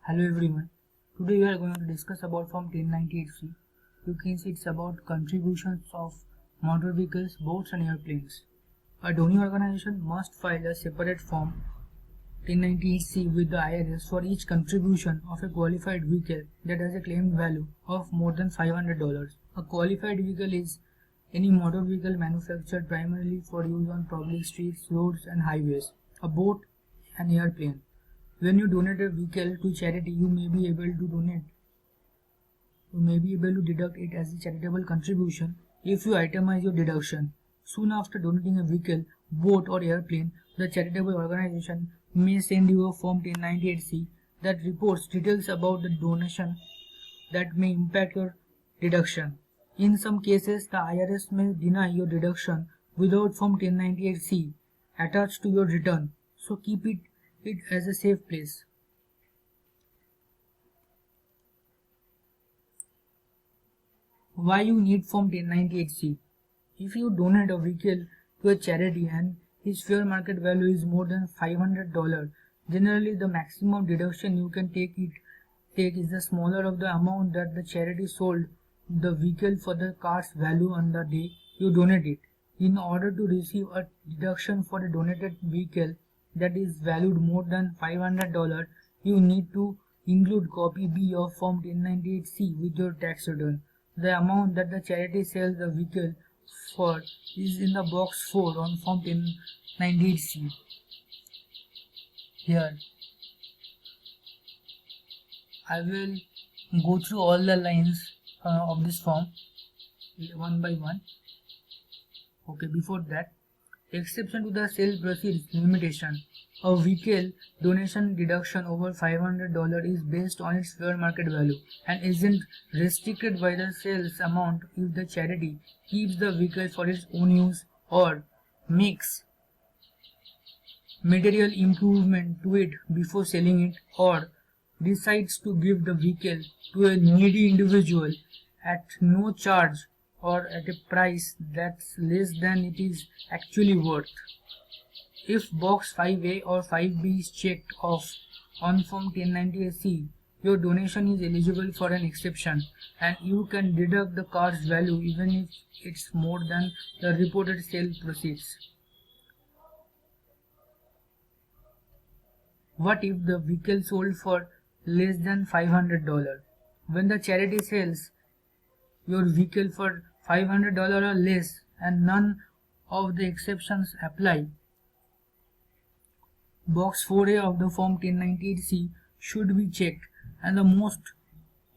Hello everyone. Today we are going to discuss about Form 1098C. You can see it's about contributions of motor vehicles, boats and airplanes. A donor organization must file a separate Form 1098C with the IRS for each contribution of a qualified vehicle that has a claimed value of more than $500. A qualified vehicle is any motor vehicle manufactured primarily for use on public streets, roads and highways. A boat, an airplane. When you donate a vehicle to charity, you may be able to deduct it as a charitable contribution if you itemize your deduction. Soon after donating a vehicle, boat or airplane, the charitable organization may send you a Form 1098C that reports details about the donation that may impact your deduction. In some cases, the IRS may deny your deduction without Form 1098C attached to your return, so keep it as a safe place. Why you need Form 1098C? If you donate a vehicle to a charity and its fair market value is more than $500, generally the maximum deduction you can take is the smaller of the amount that the charity sold the vehicle for the car's value on the day you donate it. In order to receive a deduction for a donated vehicle that is valued more than $500, you need to include copy B of Form 1098C with your tax return. The amount that the charity sells the vehicle for is in the box 4 on Form 1098C. Here, I will go through all the lines of this form one by one. Okay, before that, exception to the sale proceeds limitation. A vehicle donation deduction over $500 is based on its fair market value and isn't restricted by the sales amount if the charity keeps the vehicle for its own use or makes material improvement to it before selling it, or decides to give the vehicle to a needy individual at no charge or at a price that's less than it is actually worth. If box 5A or 5B is checked off on Form 1098C, your donation is eligible for an exception and you can deduct the car's value even if it's more than the reported sale proceeds. What if the vehicle sold for less than $500? When the charity sells your vehicle for $500 or less and none of the exceptions apply, box 4A of the Form 1098C should be checked and the most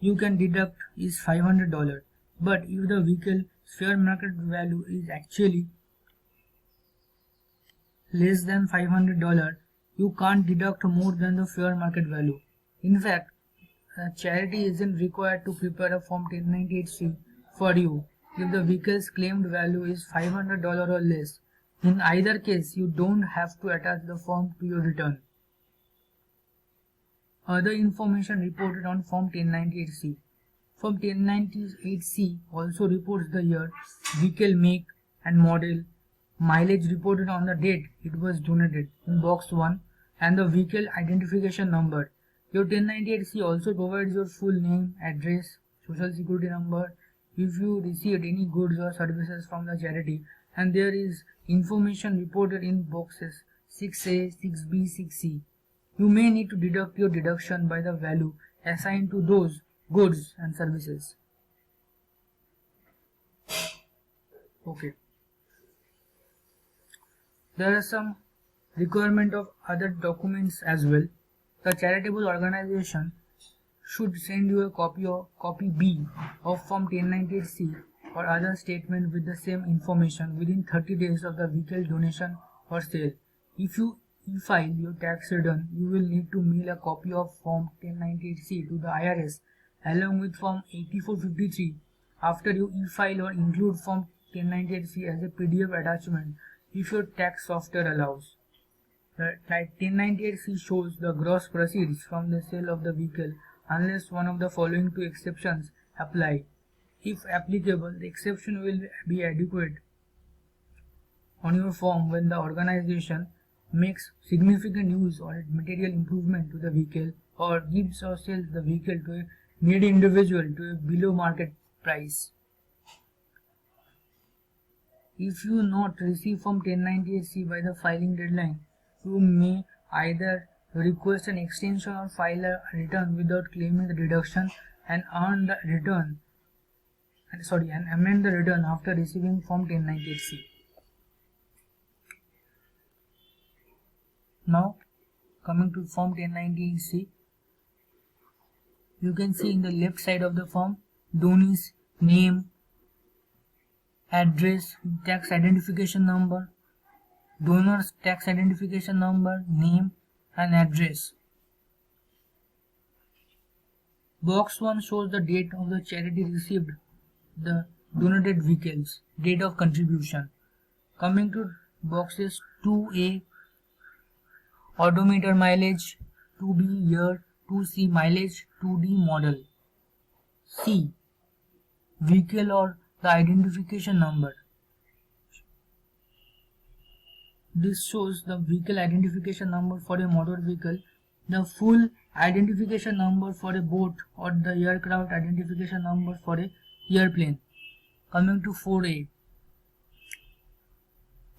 you can deduct is $500. But if the vehicle's fair market value is actually less than $500, you can't deduct more than the fair market value. In fact, a charity isn't required to prepare a Form 1098C for you if the vehicle's claimed value is $500 or less. In either case, you don't have to attach the form to your return. Other information reported on Form 1098C. Form 1098C also reports the year, vehicle make and model, mileage reported on the date it was donated in box 1, and the vehicle identification number. Your 1098C also provides your full name, address, social security number, if you received any goods or services from the charity, and there is information reported in boxes 6A, 6B, 6C. You may need to deduct your deduction by the value assigned to those goods and services. Okay. There are some requirement of other documents as well. The charitable organization should send you a copy B of Form 1098C or other statement with the same information within 30 days of the vehicle donation or sale. If you e-file your tax return, you will need to mail a copy of Form 1098C to the IRS along with Form 8453 after you e-file, or include Form 1098C as a PDF attachment if your tax software allows. The 1098C shows the gross proceeds from the sale of the vehicle unless one of the following two exceptions apply. If applicable, the exception will be adequate on your form when the organization makes significant use or material improvement to the vehicle, or gives or sells the vehicle to a needy individual to a below market price. If you not receive Form 1098C by the filing deadline, you may either request an extension or file a return without claiming the deduction and earn the return and amend the return after receiving Form 1098C. Now, coming to Form 1098C, you can see in the left side of the form donors name, address, tax identification number, donor's tax identification number, name and address. Box 1 shows the date of the charity received the donated vehicles, date of contribution. Coming to boxes 2A, odometer mileage, 2B, year, 2C, mileage, 2D, model. C, vehicle or the identification number. This shows the vehicle identification number for a motor vehicle, the full identification number for a boat, or the aircraft identification number for a airplane. Coming to 4A,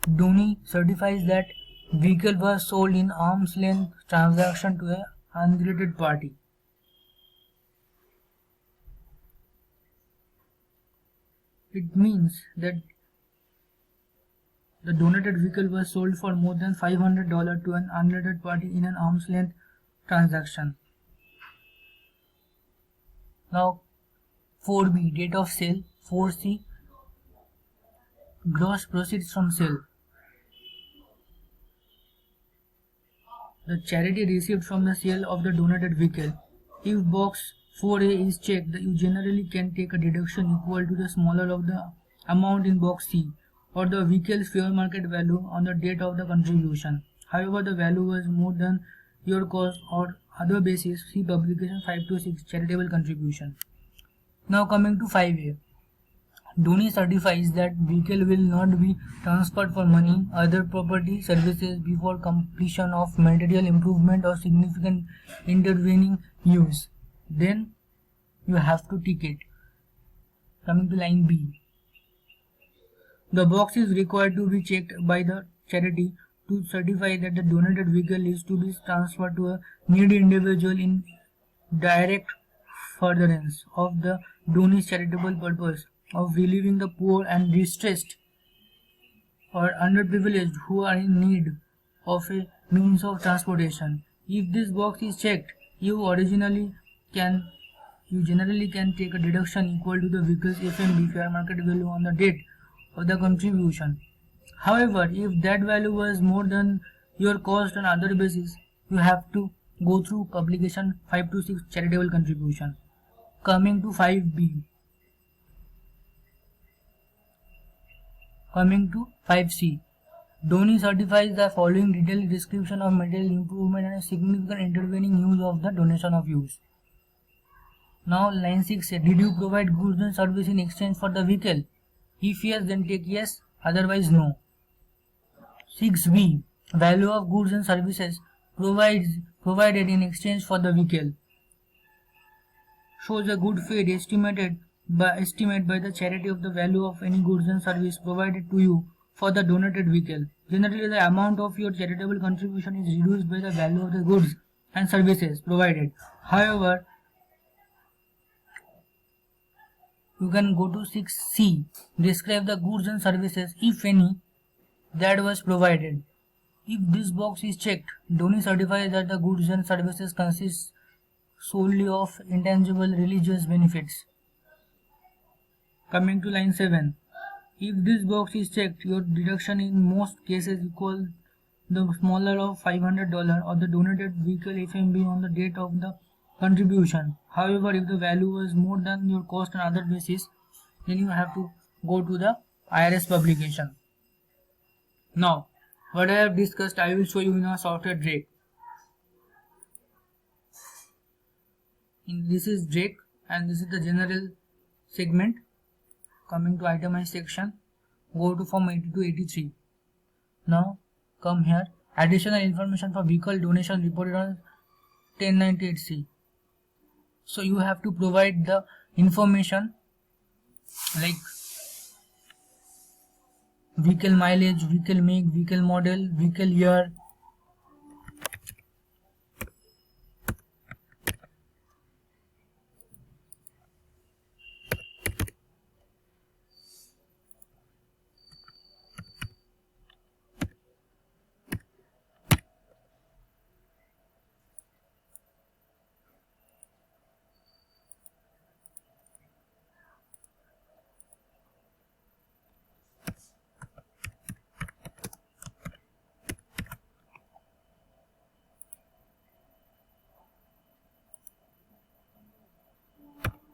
donee certifies that vehicle was sold in arm's length transaction to an unrelated party. It means that the donated vehicle was sold for more than $500 to an unrelated party in an arm's length transaction. Now 4B, date of sale. 4C, gross proceeds from sale. The charity received from the sale of the donated vehicle. If box 4A is checked, you generally can take a deduction equal to the smaller of the amount in box C, or the vehicle's fair market value on the date of the contribution. However, the value was more than your cost or other basis, see publication 526, charitable contribution. Now coming to 5A. Donee certifies that vehicle will not be transferred for money, other property, services before completion of material improvement or significant intervening use. Then you have to tick it. Coming to line B. The box is required to be checked by the charity to certify that the donated vehicle is to be transferred to a needy individual in direct furtherance of the donee's charitable purpose of relieving the poor and distressed or underprivileged who are in need of a means of transportation. If this box is checked, you generally can take a deduction equal to the vehicle's FMV, fair market value, on the date of the contribution. However, if that value was more than your cost on other basis, you have to go through publication 526, charitable contribution. Coming to 5B. Coming to 5C. Donee certifies the following detailed description of material improvement and a significant intervening use of the donation of use. Now line 6 says, did you provide goods and service in exchange for the vehicle? If yes, then take yes, otherwise no. 6B, value of goods and services provided in exchange for the vehicle. Shows a good faith estimate by the charity of the value of any goods and service provided to you for the donated vehicle. Generally, the amount of your charitable contribution is reduced by the value of the goods and services provided. However, you can go to 6C, describe the goods and services, if any, that was provided. If this box is checked, donee certifies that the goods and services consist solely of intangible religious benefits. Coming to line 7. If this box is checked, your deduction in most cases equals the smaller of $500 or the donated vehicle FMV on the date of the contribution. However, if the value was more than your cost on other basis, then you have to go to the IRS publication. Now, what I have discussed, I will show you in a software Drake. This is Drake and this is the general segment. Coming to itemized section, go to form 8283. Now come here, additional information for vehicle donation reported on 1098C. So you have to provide the information like vehicle mileage, vehicle make, vehicle model, vehicle year.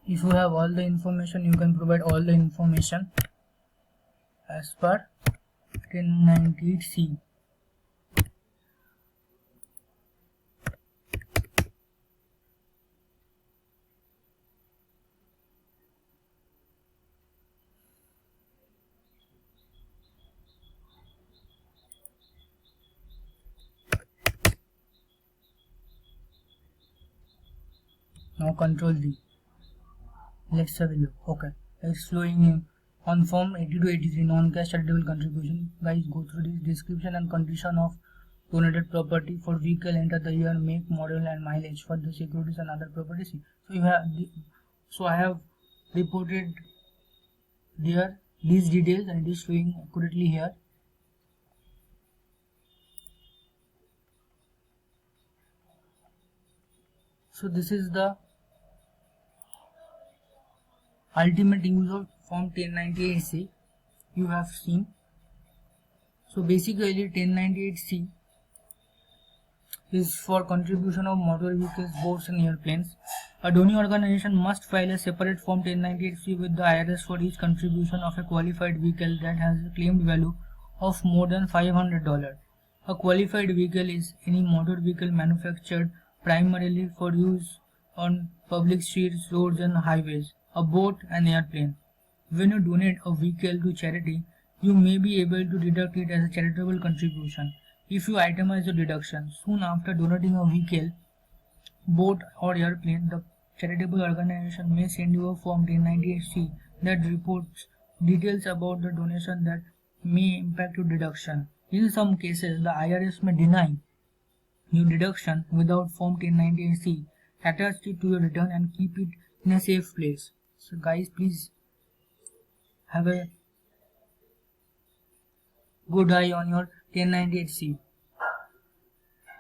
If you have all the information, you can provide all the information as per 1098C. Now control V. Let's have a look. Okay, it's flowing in on form 80 to 83 non-cash charitable contribution. Guys, go through this description and condition of donated property for vehicle, enter the year, make, model and mileage for the securities and other properties. So you have I have reported here these details and it is showing accurately here. So this is the ultimate use of form 1098C you have seen. So basically 1098C is for contribution of motor vehicles, boats and airplanes. A donor organization must file a separate form 1098C with the IRS for each contribution of a qualified vehicle that has a claimed value of more than $500. A qualified vehicle is any motor vehicle manufactured primarily for use on public streets, roads and highways. A boat and airplane. When you donate a vehicle to charity, you may be able to deduct it as a charitable contribution. If you itemize the deduction soon after donating a vehicle, boat or airplane, the charitable organization may send you a form 1098C that reports details about the donation that may impact your deduction. In some cases, the IRS may deny your deduction without form 1098C, attach it to your return and keep it in a safe place. So guys, please have a good eye on your 1098C.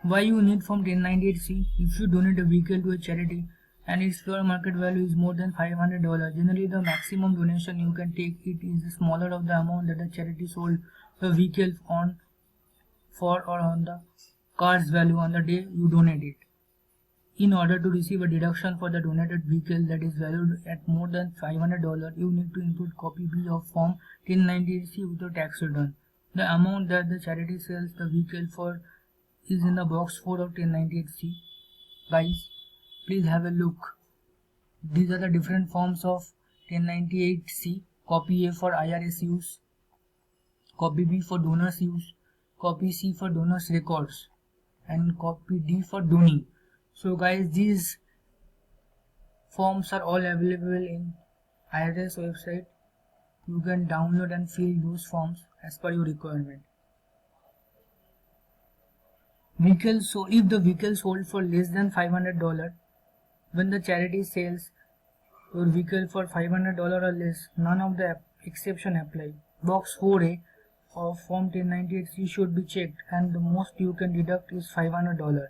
Why you need form 1098C? If you donate a vehicle to a charity and its fair market value is more than $500, generally the maximum donation you can take it is smaller of the amount that the charity sold the vehicle on for or on the car's value on the day you donate it. In order to receive a deduction for the donated vehicle that is valued at more than $500, you need to input copy B of form 1098C with your tax return. The amount that the charity sells the vehicle for is in the box 4 of 1098C. Guys, please have a look. These are the different forms of 1098C. Copy A for IRS use, copy B for donors use, copy C for donors records, and copy D for donee. So guys, these forms are all available in IRS website. You can download and fill those forms as per your requirement. So if the vehicle sold for less than $500, when the charity sells your vehicle for $500 or less, none of the exception apply. Box 4A of form 1098C should be checked and the most you can deduct is $500.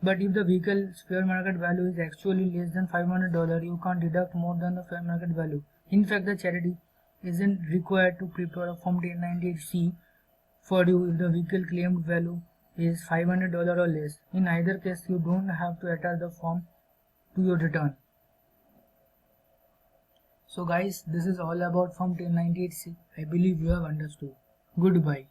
But if the vehicle's fair market value is actually less than $500, you can't deduct more than the fair market value. In fact, the charity isn't required to prepare a form 1098C for you if the vehicle claimed value is $500 or less. In either case, you don't have to attach the form to your return. So guys, this is all about form 1098C. I believe you have understood. Goodbye.